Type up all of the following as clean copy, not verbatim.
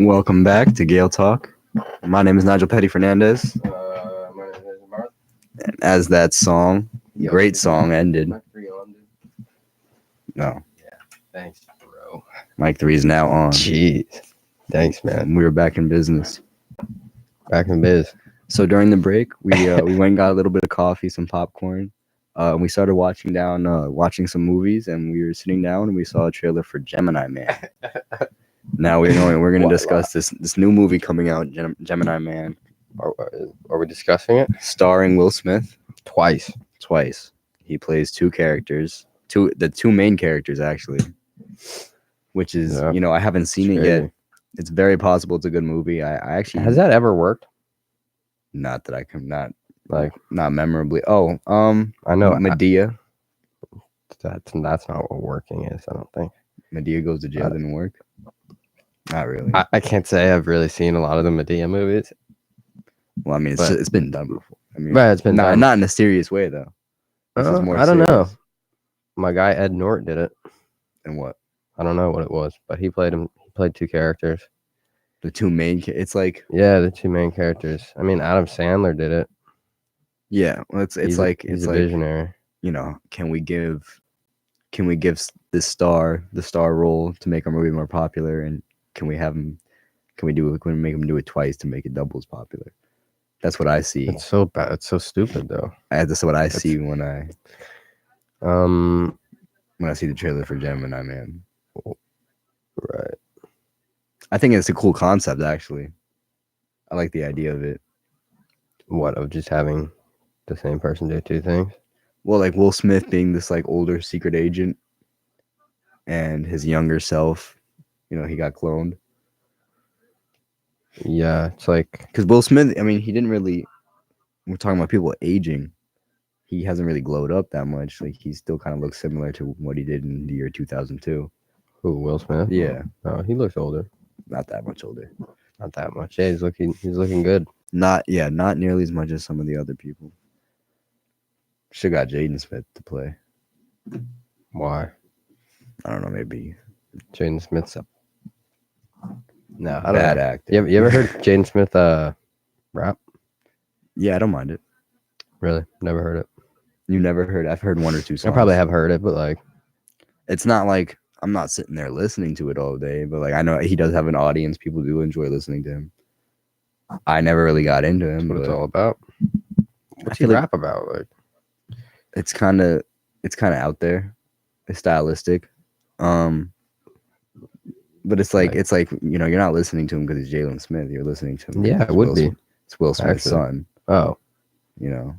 Welcome back to Gael Talk. My name is Nigel Petty Fernandez. My name is Mark. And as that song, great song, ended. No, Thanks, bro. Mic 3 is now on. Jeez. Thanks, man. We were back in business. Back in biz. So during the break, we went and got a little bit of coffee, some popcorn. And we started watching some movies, and we were sitting down and we saw a trailer for Gemini Man. Now we're going to discuss this new movie coming out, Gemini Man. Are we discussing it? Starring Will Smith. Twice. He plays two main characters, actually. Which is, I haven't seen it yet. It's very possible it's a good movie. I actually... Has that ever worked? Not that I can... Not memorably. Oh, I know. Medea. That's not what working is, I don't think. Medea Goes to Jail didn't work? Not really. I can't say I've really seen a lot of the Medea movies. Well, I mean, it's been done before. I mean, right, it's been done. Not in a serious way, though. I don't know. My guy Ed Norton did it. And what? I don't know what it was, but he played two characters. The two main... It's like... Yeah, the two main characters. I mean, Adam Sandler did it. Yeah, well, it's a visionary. Can we give this star the star role to make our movie more popular, and can we make him do it twice to make it double as popular? That's what I see. It's so bad. It's so stupid, though. That's what I see when I see the trailer for Gemini Man. Right. I think it's a cool concept, actually. I like the idea of it. What, of just having the same person do two things? Well, like Will Smith being this like older secret agent, and his younger self, he got cloned. Yeah, it's like... Because Will Smith, I mean, he didn't really... We're talking about people aging. He hasn't really glowed up that much. Like, he still kind of looks similar to what he did in the year 2002. Who, Will Smith? Yeah. Oh, he looks older. Not that much older. Not that much. Yeah, he's looking good. Not nearly as much as some of the other people. Should have got Jaden Smith to play. Why? I don't know, maybe. Jaden Smith's a... No, I don't bad know. actor. You ever heard Jaden Smith rap? Yeah, I don't mind it. Really? Never heard it. You never heard? I've heard one or two songs. I probably have heard it, but like... It's not like... I'm not sitting there listening to it all day, but like I know he does have an audience. People do enjoy listening to him. I never really got into him. That's what it's all about. What's he rap about? Like, it's kind of out there. It's stylistic. But it's like you're not listening to him because he's Jalen Smith. You're listening to him. Yeah, it would be. It's Will Smith's son. Oh, Yeah,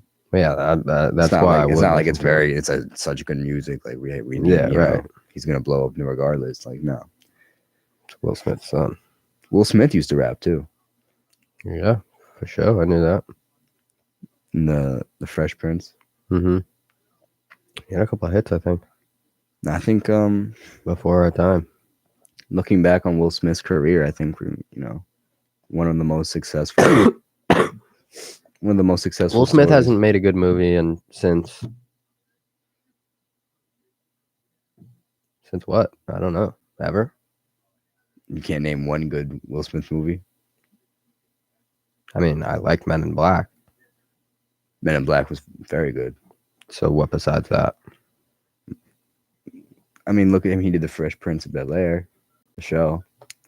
that's why. It's not like it's such good music. Like we need. Yeah, right. He's gonna blow up regardless. Like no. It's Will Smith's son. Will Smith used to rap too. Yeah, for sure. I knew that. In the Fresh Prince. Mm-hmm. He had a couple of hits, I think. I think before our time. Looking back on Will Smith's career, I think one of the most successful. Will Smith hasn't made a good movie since what? I don't know. Ever? You can't name one good Will Smith movie. I mean, I like Men in Black. Men in Black was very good. So what besides that? I mean, look at him. He did the Fresh Prince of Bel-Air, the show.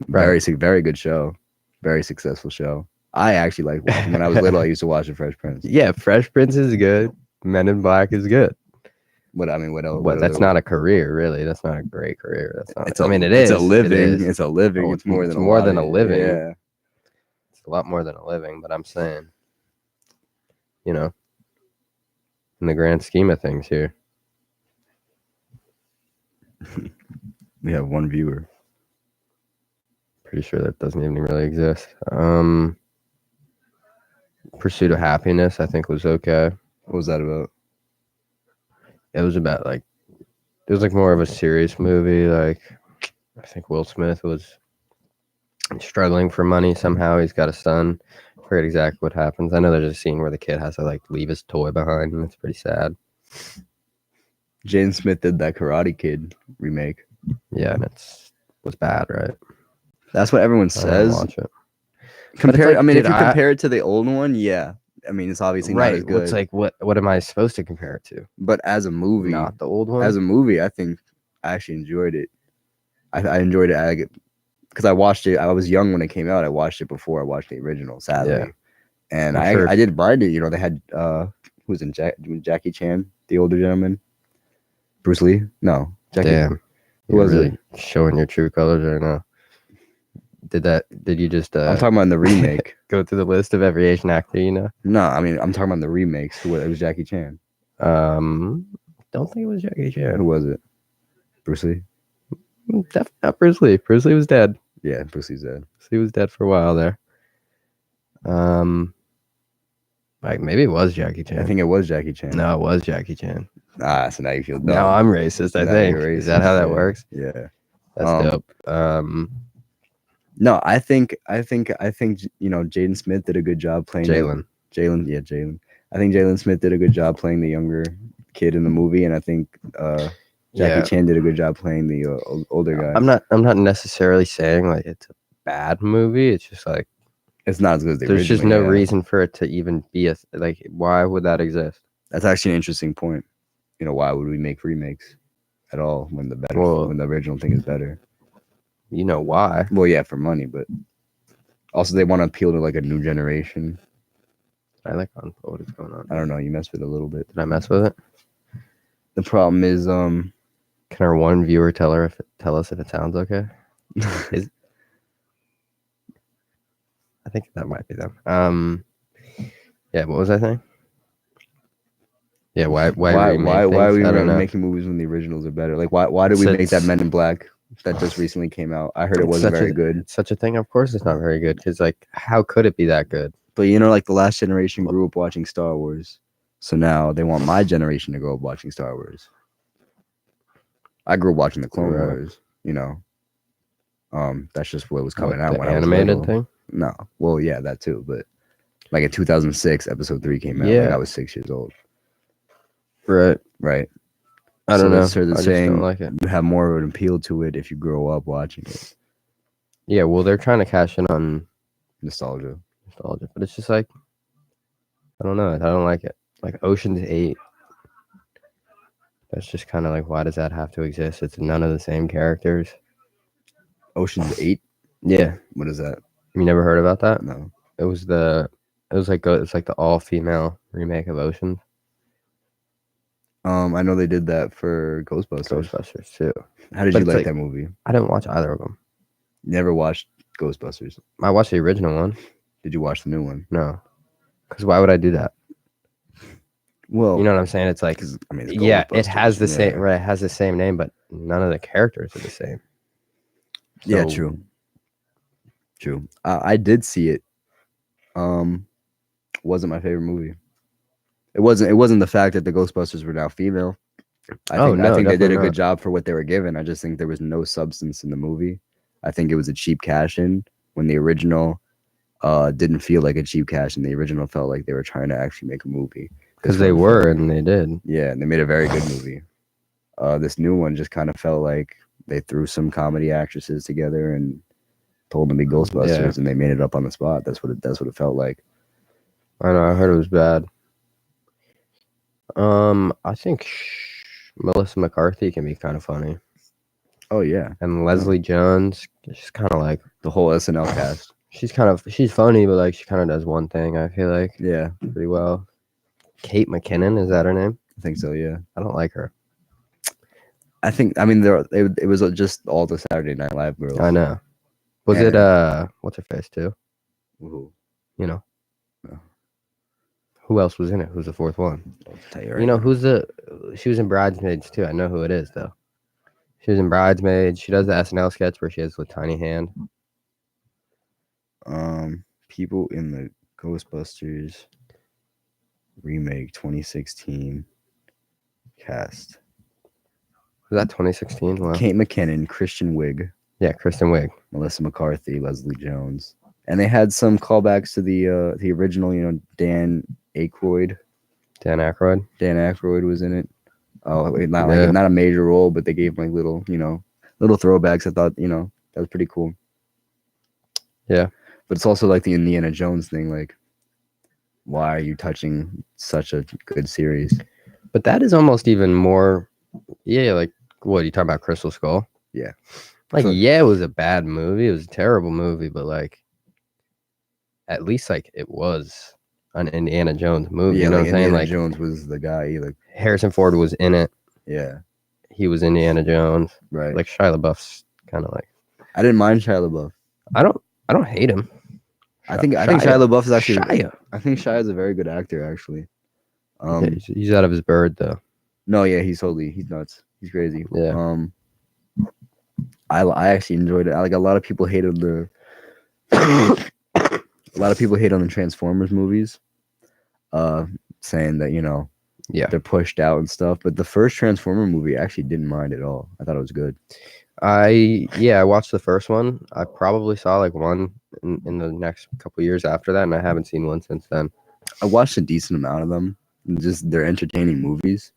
Right. Very good show. Very successful show. I actually liked watching. When I was little, I used to watch the Fresh Prince. Yeah, Fresh Prince is good. Men in Black is good. What else? What that's not a career, really. That's not a great career. That's not. It is. It's a living. It's a living. Oh, it's more than a living. Yeah. It's a lot more than a living. But I'm saying, in the grand scheme of things here, we have one viewer. Pretty sure that doesn't even really exist. Pursuit of Happiness, I think, was okay. What was that about? It was about it was more of a serious movie. Like, I think Will Smith was struggling for money somehow. He's got a son. I forget exactly what happens. I know there's a scene where the kid has to leave his toy behind, and it's pretty sad. Jaden Smith did that Karate Kid remake. Yeah, and it was bad, right? That's what everyone I don't says. watch it. Compare. like, I mean, dude, if you compare it to the old one, yeah. I mean, it's obviously not as Right. good. What's like what am I supposed to compare it to? But as a movie, Not the old one. I think I actually enjoyed it. I enjoyed it because I watched it. I was young when it came out. I watched it before I watched the original, sadly. Yeah. And I'm sure. I did ride it. You know, they had who was in Jackie Chan, the older gentleman, Bruce Lee. No, Jackie. Damn. Who was really showing your true colors right now. Did you just I'm talking about in the remake. go through the list of every Asian actor you know? No, I mean I'm talking about the remakes. It was Jackie Chan. Don't think it was Jackie Chan. Who was it? Bruce Lee. Definitely not Bruce Lee. Bruce Lee was dead. Yeah, Bruce Lee's dead. He was dead for a while there. Like maybe it was Jackie Chan. I think it was Jackie Chan. No, it was Jackie Chan. So now you feel dumb. Now I'm racist. I think. Is that how that works? Yeah, that's dope. No, I think you know Jaden Smith did a good job playing Jalen. Jalen. I think Jalen Smith did a good job playing the younger kid in the movie, and I think Jackie Chan did a good job playing the older guy. I'm not necessarily saying like it's a bad movie. It's just like it's not as good as the there's just no reason for it to even be like. Why would that exist? That's actually an interesting point. You know, why would we make remakes at all when the original thing is better? You know why? Well, yeah, for money, but also they want to appeal to like a new generation. I like what is going on. I don't know. You messed with it a little bit. Did I mess with it? The problem is, can our one viewer tell us if it sounds okay? I think that might be them. Yeah. What was I saying? Yeah. Why are we making movies when the originals are better? Like why did we make that Men in Black that just recently came out? I heard it wasn't very good. It's such a thing. Of course, it's not very good because like how could it be that good? But you know, like the last generation grew up watching Star Wars, so now they want my generation to grow up watching Star Wars. I grew up watching the Clone Wars. You know, that's just what was coming out when I was animated thing. No, well, yeah, that too. But like in 2006, Episode 3 came out. Yeah, like I was 6 years old. Right. I don't know. So they're I saying don't like it. You have more of an appeal to it if you grow up watching it. Yeah, well, they're trying to cash in on nostalgia, but it's just like I don't know. I don't like it. Like Ocean's 8. That's just kind of like, why does that have to exist? It's none of the same characters. Ocean's 8? Yeah. What is that? You never heard about that? No. It's like the all-female remake of Ocean. I know they did that for Ghostbusters. Ghostbusters too. How did you like that movie? I didn't watch either of them. Never watched Ghostbusters. I watched the original one. Did you watch the new one? No. Because why would I do that? Well, you know what I'm saying? It's like, I mean, it has the same, right? It has the same name, but none of the characters are the same. So, yeah, true. I did see it. Wasn't my favorite movie. It wasn't the fact that the Ghostbusters were now female. I think they did a good job for what they were given. I just think there was no substance in the movie. I think it was a cheap cash in when the original didn't feel like a cheap cash in. The original felt like they were trying to actually make a movie. Because they were, and they did. Yeah, and they made a very good movie. This new one just kind of felt like they threw some comedy actresses together and told them to be Ghostbusters, and they made it up on the spot. That's what it felt like. I know. I heard it was bad. I think Melissa McCarthy can be kind of funny. Oh yeah, and Leslie Jones, she's kind of like the whole SNL cast. She's funny, but like she kind of does one thing. I feel like pretty well. Kate McKinnon, is that her name? I think so. Yeah, I don't like her. It was just all the Saturday Night Live girls. I know. Was it what's her face too? Who? You know. No. Who else was in it? Who's the fourth one? I'll tell you right you know now. She was in Bridesmaids too. I know who it is though. She was in Bridesmaids. She does the SNL sketch where she has a tiny hand. People in the Ghostbusters remake 2016 cast. Was that 2016? Wow. Kate McKinnon, Kristen Wiig. Yeah, Kristen Wiig. Melissa McCarthy, Leslie Jones. And they had some callbacks to the original, Dan Aykroyd. Dan Aykroyd was in it. Oh, not a major role, but they gave like little throwbacks. I thought, that was pretty cool. Yeah. But it's also like the Indiana Jones thing. Like, why are you touching such a good series? But that is almost even more. Yeah, like what you talking about, Crystal Skull? Yeah. Like, So- yeah, it was a bad movie. It was a terrible movie, but like, at least like it was an Indiana Jones movie. Yeah, You know like what I'm saying? Indiana Like Jones was the guy. Like, Harrison Ford was in it. yeah, He was Indiana Jones. right. Like Shia LaBeouf's kind of like. I didn't mind Shia LaBeouf. I don't hate him. I think Shia LaBeouf is actually. Shia. I think Shia is a very good actor, actually. Yeah, he's out of his bird though. No, yeah, he's nuts. He's crazy. Yeah. I actually enjoyed it. Like a lot of people hated the. A lot of people hate on the Transformers movies, saying that Yeah. they're pushed out and stuff. But the first Transformer movie, I actually didn't mind at all. I thought it was good. I watched the first one. I probably saw like one in the next couple years after that, and I haven't seen one since then. I watched a decent amount of them. Just they're entertaining movies.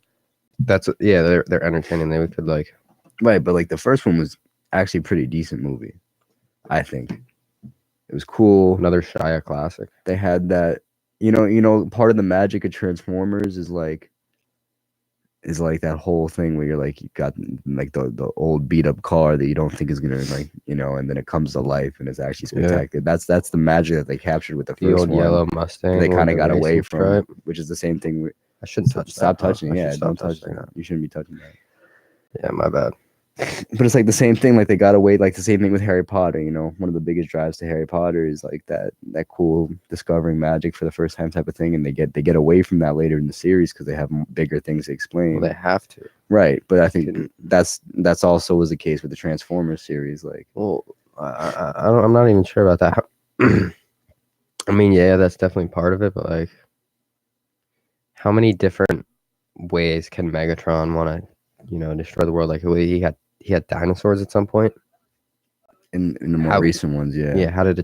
They're entertaining. They could like Right, but like the first one was actually a pretty decent movie. I think it was cool. another Shia classic. They had that, part of the magic of Transformers is like that whole thing where you're like you got like the old beat up car that you don't think is gonna like and then it comes to life and it's actually spectacular. That's the magic that they captured with the The first old one. yellow Mustang. They kind with of the got away racing from, stripe. which is the same thing. I shouldn't touch that. Stop huh? touching. I should Yeah, stop don't touch touching that. You shouldn't be touching that. Yeah, my bad. But it's like the same thing. Like they got away. Like the same thing with Harry Potter. One of the biggest drives to Harry Potter is like that cool discovering magic for the first time type of thing, and they get away from that later in the series because they have bigger things to explain. Well, they have to. Right, but I think that's also was the case with the Transformers series. Like, Well, I'm not even sure about that. I mean, yeah, that's definitely part of it, but like, how many different ways can Megatron want to, destroy the world? Like, he had dinosaurs at some point. in the more recent ones, yeah. Yeah. How did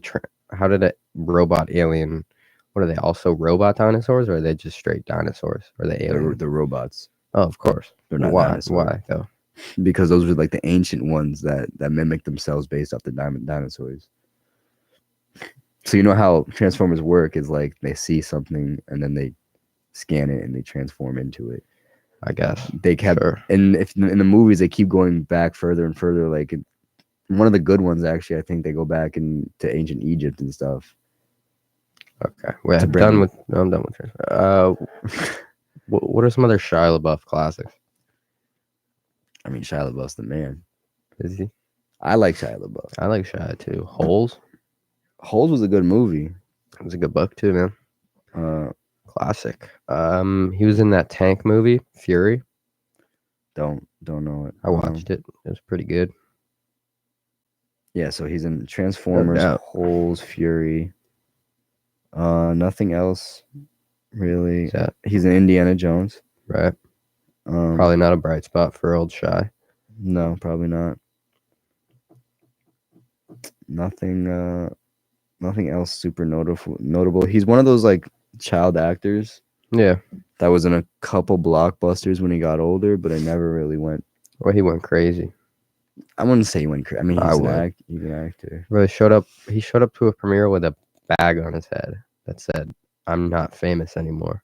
a robot alien? What are they? Also robot dinosaurs, or are they just straight dinosaurs? Or are they aliens? They're robots. Oh, of course. They're not Why? dinosaurs. Why though? Because those were like the ancient ones that mimic themselves based off the dinosaurs. So you know how Transformers work is like they see something and then they scan it and they transform into it. I guess They kept and if in the movies they keep going back further and further. Like one of the good ones actually, I think they go back to ancient Egypt and stuff. Okay, well, I'm bring done them- with. No, I'm done with Transformers. What are some other Shia LaBeouf classics? I mean, Shia LaBeouf's the man. Is he? I like Shia LaBeouf. I like Shia too. Holes. Holes was a good movie. It was a good book too, man. Uh, Classic. He was in that tank movie, Fury. don't know it. I watched it. It was pretty good. Yeah, so he's in Transformers, doubt. Holes, Fury. Nothing else really. Is that He's in Indiana Jones. right? Probably Probably not a bright spot for old Shy. no, probably not. Nothing else super notable. He's one of those like child actors Yeah. that was in a couple blockbusters when he got older, but it never really went. Well, he went crazy. I wouldn't say he went crazy. I mean, I he's would. he's an actor. Really showed up. He showed up to a premiere with a bag on his head that said, "I'm not famous anymore."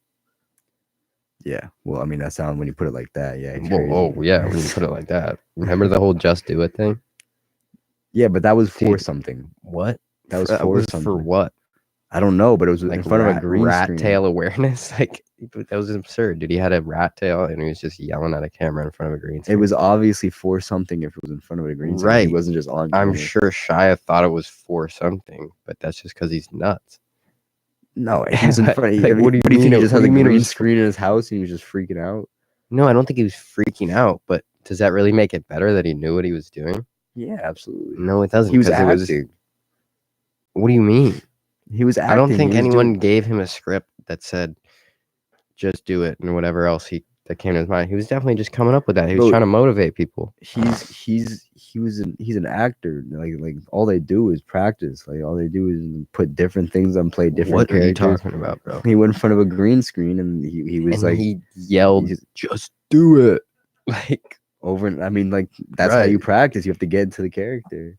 Yeah. Well, I mean, that sounds when you put it like that. Yeah. he's Well, crazy. oh yeah, when you put it like that. Remember the whole "Just Do It" thing? Yeah, but that was for Dude. something. What? That was That for was something. for what? I don't know, but it was Like in front of a green rat screen. tail awareness. Like that was absurd, dude. He had a rat tail and he was just yelling at a camera in front of a green screen. It was obviously for something if it was in front of a green screen. Right. He wasn't just on I'm camera. sure Shia thought it was for something, but that's just because he's nuts. No, he was in front. Like, what do you think mean he it- just what had do a you mean it green was- screen in his house and he was just freaking out? No, I don't think he was freaking out, but does that really make it better that he knew what he was doing? Yeah, absolutely. No, it doesn't. He was 'cause acting. What do you mean? He was acting. I don't think He was anyone gave him a script that said, "Just do it," and whatever else that came to his mind. He was definitely just coming up with that. He was Bro, trying to motivate people. He's an actor. Like all they do is practice. Like all they do is put different things on, play different What are you characters. talking about, bro? He went in front of a green screen and he was And like he yelled, he just- "Just do it!" Like, over. And I mean, like that's how you Right. practice. You have to get into the character.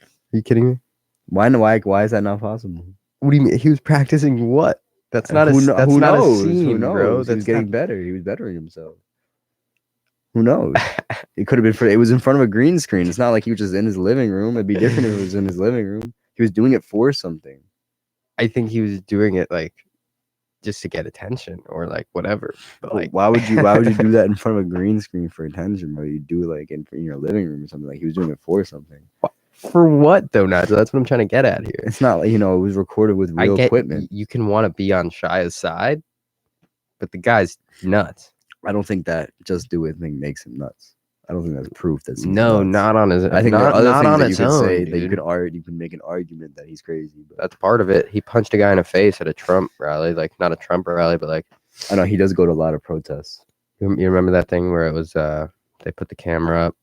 are you kidding me? Why is that not possible? What do you mean? He was practicing what? That's not a that's who not knows? a scene, Who knows? bro. He was That's getting not... better. He was bettering himself. Who knows? It could have been it was in front of a green screen. It's not like he was just in his living room. It'd be different if it was in his living room. He was doing it for something. I think he was doing it like just to get attention or like whatever. But like, why would you do that in front of a green screen for attention? Bro, you do it like in your living room or something. Like he was doing it for something. For what though, Nigel? That's what I'm trying to get at here. It's not like, it was recorded with real equipment. You can want to be on Shia's side, but the guy's nuts. I don't think that just do it thing makes him nuts. I don't think that's proof that no, nuts. not on his. I think not, there are other not things on that you its could own, say dude. that you can make an argument that he's crazy. But that's part of it. He punched a guy in the face at a Trump rally, like not a Trump rally, but like I know he does go to a lot of protests. You remember that thing where it was they put the camera up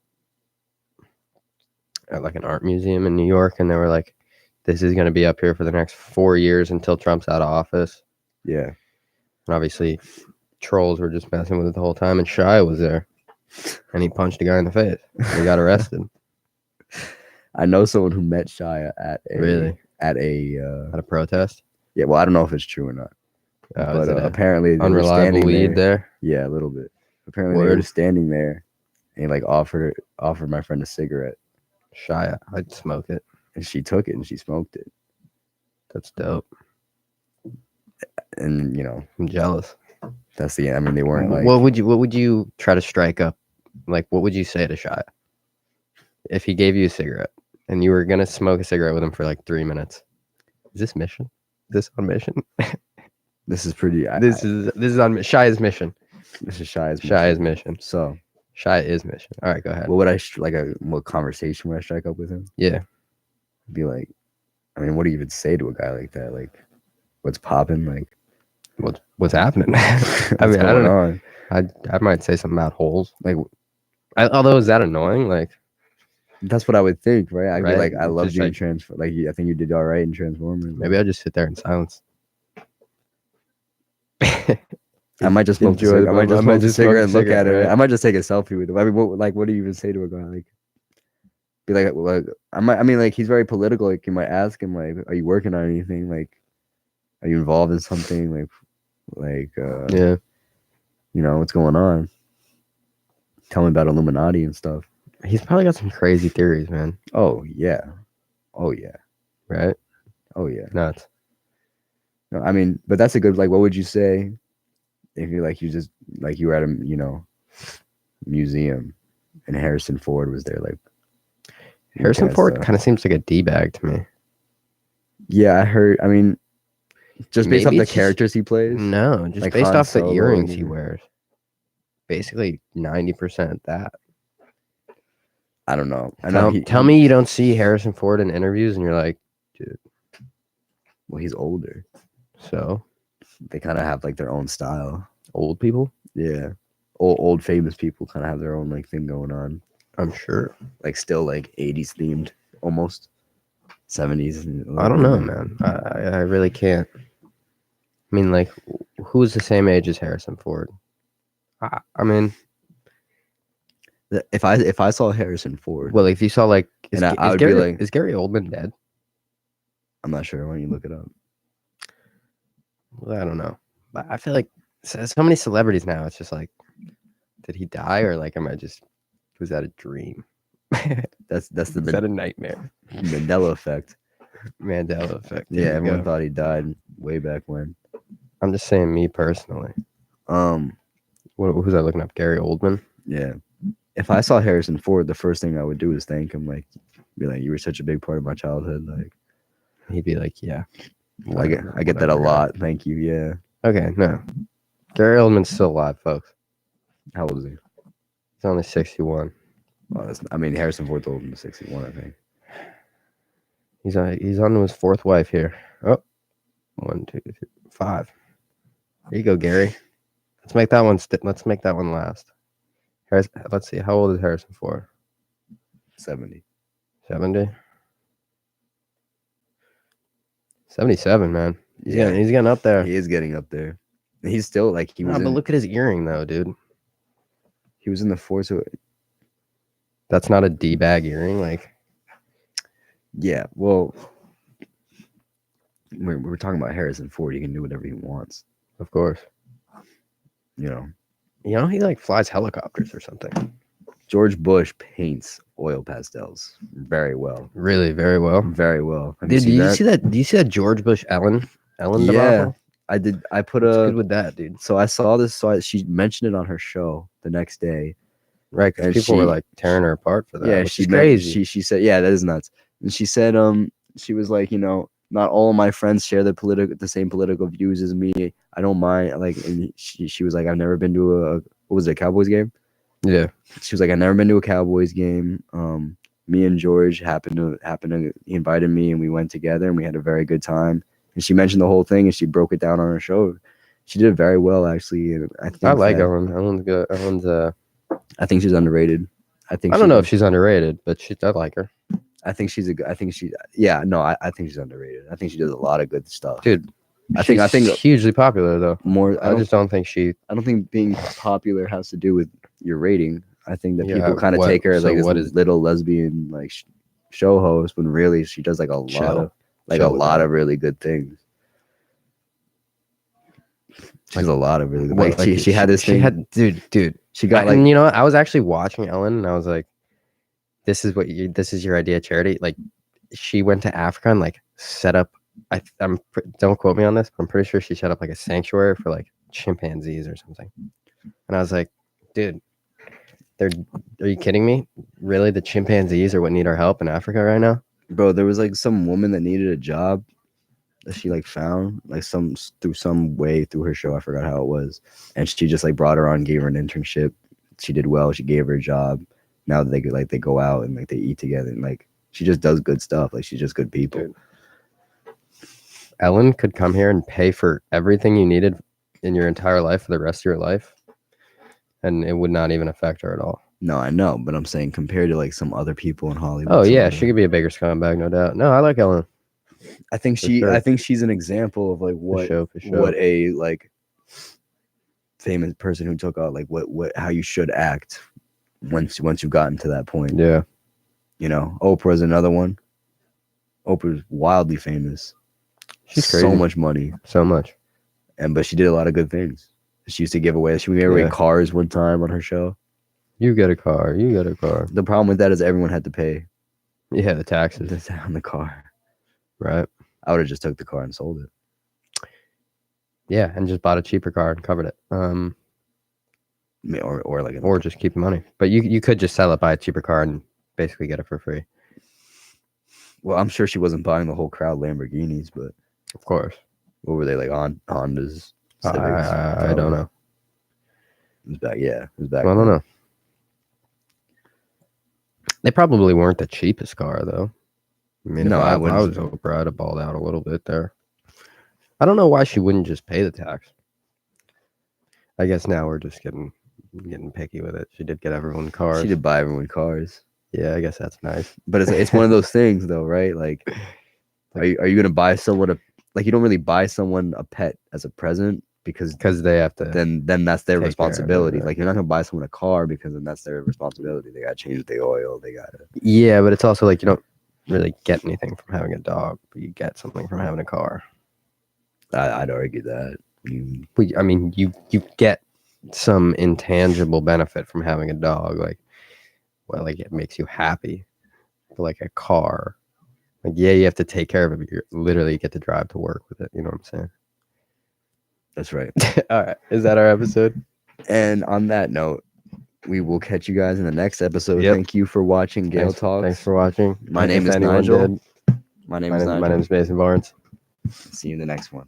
at like an art museum in New York, and they were like, "This is going to be up here for the next 4 years until Trump's out of office." Yeah, and obviously, trolls were just messing with it the whole time, and Shia was there, and he punched a guy in the face. He got arrested. I know someone who met Shia at at a protest. Yeah, well, I don't know if it's true or not, but apparently they were unreliable lead there. Yeah, a little bit. Apparently they were standing there, and he like offered my friend a cigarette. Shia, I'd smoke it, and she took it and she smoked it. That's dope. And I'm jealous. That's the. I mean, they weren't like. What would you try to strike up? Like, what would you say to Shia if he gave you a cigarette and you were gonna smoke a cigarette with him for like 3 minutes? Is this mission? Is this on mission? This is pretty. This is on Shia's mission. This is Shia's mission. So Shia is mission. All right, go ahead. What would I what conversation would I strike up with him? Yeah, be like, I mean, what do you even say to a guy like that? Like, what's popping? Like, what's happening? I mean, I don't know. I might say something about holes. Like, although is that annoying? Like, that's what I would think, right? I'd be like, I loved you in Transformers. Like, I think you did all right in Transformers. Maybe I'll just sit there in silence. I might just smoke I might just smoke a cigarette and look at it. Right? I might just take a selfie with him. I mean, what do you even say to a guy? Like, be like, I mean, like, he's very political. Like, you might ask him, like, are you working on anything? Like, are you involved in something? Yeah, what's going on? Tell me about Illuminati and stuff. He's probably got some crazy theories, man. Oh yeah, right. Oh yeah, nuts. No, I mean, but that's a good. Like, what would you say if you were at a museum and Harrison Ford was there? Like, Harrison Ford kind of seems like a D-bag to me. Yeah, I heard. I mean, just based off the characters he plays. No, just like based off the earrings he wears. Basically, 90% that. I don't know. Tell me you don't see Harrison Ford in interviews and you're like, dude. Well, he's older, so they kind of have like their own style. Old people, yeah, old famous people kind of have their own like thing going on. I'm sure, like still like 80s themed, almost 70s. I don't know, man. I really can't. I mean, like, who's the same age as Harrison Ford? I mean, if I saw Harrison Ford, well, if you saw like, is Gary Oldman dead? I'm not sure. Why don't you look it up? Well, I don't know, but I feel like so many celebrities now. It's just like, did he die or like, was that a dream? Is that a nightmare? Mandela effect. Mandela effect. Yeah, everyone thought he died way back when. I'm just saying, me personally. Who's I looking up? Gary Oldman. Yeah. If I saw Harrison Ford, the first thing I would do is thank him. Like, be like, you were such a big part of my childhood. Like, he'd be like, yeah. I get that a lot. Thank you. Yeah. Okay. No. Gary Oldman's still alive, folks. How old is he? He's only 61. Well, Harrison Ford's older than 61, I think. He's on to his fourth wife here. Oh, 1, 2, 3, 5. There you go, Gary. Let's make that one. Let's make that one last. Let's see. How old is Harrison Ford? 70. 70. 77, man. He's getting up there. He is getting up there. He's still like he was. But look at his earring, though, dude. He was in the Force. That's not a D-bag earring, like. Yeah, well, we're talking about Harrison Ford. He can do whatever he wants. Of course. You know, He like flies helicopters or something. George Bush paints oil pastels very well. Really, very well. Very well. Have Dude, you seen that? see that? Do you see that George Bush Ellen Yeah, debacle? I did. I put What's a. good with that, dude? So I saw this. She mentioned it on her show the next day. Right, because And people were she- like tearing her apart for that. Yeah, which she is meant, crazy. she said, yeah, that is nuts. And she said, she was like, not all of my friends share the same political views as me. I don't mind. Like, and she was like, I've never been to what was it, a Cowboys game? Yeah, She was like, I've never been to a Cowboys game. Me and George he invited me and we went together and we had a very good time. And she mentioned the whole thing and she broke it down on her show. She did it very well, actually. And I like Ellen. Ellen's good. I think she's underrated. I don't know if she's underrated, but I like her, I think she's I think she. Yeah, no, I think she's underrated. I think she does a lot of good stuff. dude. I think She's hugely popular though. more. I just don't think she. I don't think being popular has to do with your rating. I think that Yeah, people kind of take her as so like what this is- little lesbian like show host, when really she does like a Chill. lot of Chill with that. really good things. She does a lot of really good. What, Like she had this thing. She had, dude. She got like and you know what? I was actually watching Ellen, and I was like, this is your idea of charity. Like, she went to Africa and like set up. Don't quote me on this, but I'm pretty sure she set up like a sanctuary for like chimpanzees or something. And I was like, dude, are you kidding me? Really, the chimpanzees are what need our help in Africa right now? bro. There was like some woman that needed a job that she like found like through some way through her show. I forgot how it was, and she just like brought her on, gave her an internship. She did well. She gave her a job. Now they could they go out and like they eat together and like she just does good stuff. Like she's just good people. Dude. Ellen could come here and pay for everything you needed in your entire life for the rest of your life, and it would not even affect her at all. No, I know, but I'm saying compared to like some other people in Hollywood. Oh yeah, she could be a bigger scumbag, no doubt. No, I like Ellen. I think sure. I think she's an example of like what For sure. what a like famous person who took out like what how you should act once you've gotten to that point. Yeah. Oprah's another one. Oprah's wildly famous. She's so crazy. much money. So much. But she did a lot of good things. She used to give away. She gave away cars one time on her show. You get a car. You get a car. The problem with that is everyone had to pay Yeah, the taxes. on the car. Right. I would have just took the car and sold it. Yeah, and just bought a cheaper car and covered it. Or like Or just keep the money. But you could just sell it, buy a cheaper car, and basically get it for free. Well, I'm sure she wasn't buying the whole crowd Lamborghinis, but Of course. what were they like on Hondas? Civics? I don't know. It was back. Yeah, it was back. I don't know. They probably weren't the cheapest car though. I mean, No, if I I wouldn't. was Oprah, I'd have balled out a little bit there. I don't know why she wouldn't just pay the tax. I guess now we're just getting picky with it. She did get everyone cars. She did buy everyone cars, Yeah, I guess that's nice. but it's one of those things though, right? Like, are you gonna buy someone you don't really buy someone a pet as a present because They have to. then that's their take care of it, responsibility. right. Like you're not gonna buy someone a car because then that's their responsibility. They gotta change the oil. They gotta. Yeah, but it's also like you don't really get anything from having a dog, but you get something from having a car. I'd argue that. I mean, you get some intangible benefit from having a dog, like it makes you happy. But like a car, like you have to take care of it, but you literally get to drive to work with it. You know what I'm saying? That's right. All right, is that our episode? And on that note, we will catch you guys in the next episode. Yep. Thank you for watching Gael Talk. Thanks for watching. My name If is anyone Nigel. did, My name is Nigel. my name is Mason Barnes. See you in the next one.